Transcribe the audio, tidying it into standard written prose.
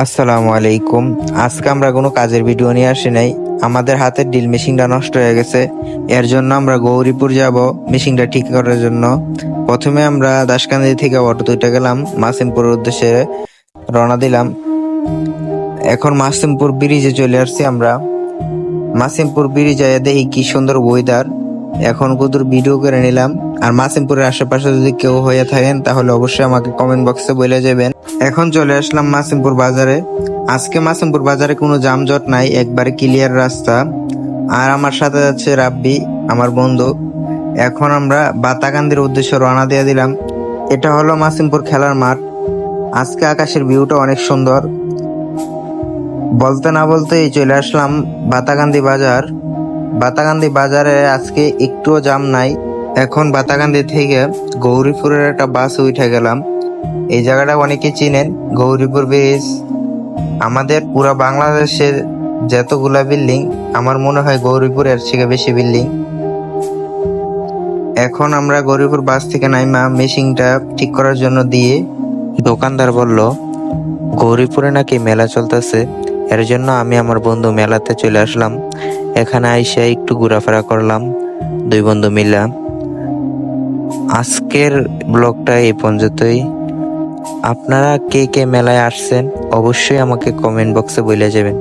আসসালামু আলাইকুম। আজকে আমরা কোনো কাজের ভিডিও নিয়ে আসি নাই। আমাদের হাতের ড্রিল মেশিনটা নষ্ট হয়ে গেছে, এর জন্য আমরা গৌরীপুর যাব মেশিনটা ঠিক করার জন্য। প্রথমে আমরা দাসকান্দি থেকে অটো দুইটা গেলাম, মাসিমপুরের উদ্দেশ্যে রওনা দিলাম। এখন মাসিমপুর ব্রিজে চলে আসছি আমরা। মাসিমপুর ব্রিজে দেখি কি সুন্দর ওয়েদার। এখন কতদূর ভিডিও করে নিলাম। আর মাসিমপুরের আশেপাশে যদি কেউ হয়ে থাকেন তাহলে অবশ্যই আমাকে কমেন্ট বক্সে বলে যাবেন। এখন চলে আসলাম মাসিমপুর বাজারে। আজকে মাসিমপুর বাজারে কোনো যানজট নাই, একবারে ক্লিয়ার রাস্তা। আর আমার সাথে যাচ্ছে রাব্বি, আমার বন্ধু। এখন আমরা বাতাকান্দির উদ্দেশ্যে রওনা দিয়ে দিলাম। এটা হলো মাসিমপুর খেলার মাঠ। আজকে আকাশের ভিউটা অনেক সুন্দর। বলতে না বলতেই চলে আসলাম বাতাকান্দি বাজার। বাতাকান্দি বাজারে আজকে একটুও জাম নাই। এখন বাতাকান্দি থেকে গৌরীপুরের একটা বাস উঠে গেলাম। এই জায়গাটা অনেকে চিনেন, গৌরীপুর ব্রিজ। আমাদের পুরা বাংলাদেশের যতগুলা বিল্ডিং, আমার মনে হয় গৌরীপুরের থেকে বেশি বিল্ডিং। এখন আমরা গৌরীপুর বাস থেকে নাইমা মেশিনটা ঠিক করার জন্য দিয়ে দোকানদার বলল গৌরীপুরে নাকি মেলা চলতেছে, এর জন্য আমি আমার বন্ধু মেলাতে চলে আসলাম। এখানে আইসা একটু ঘোরাফেরা করলাম দুই বন্ধু মিলা। আজকের ব্লগটা এই পর্যন্তই। আপনারা কে কে মেলায় আসছেন অবশ্যই আমাকে কমেন্ট বক্সে বলে যাবেন।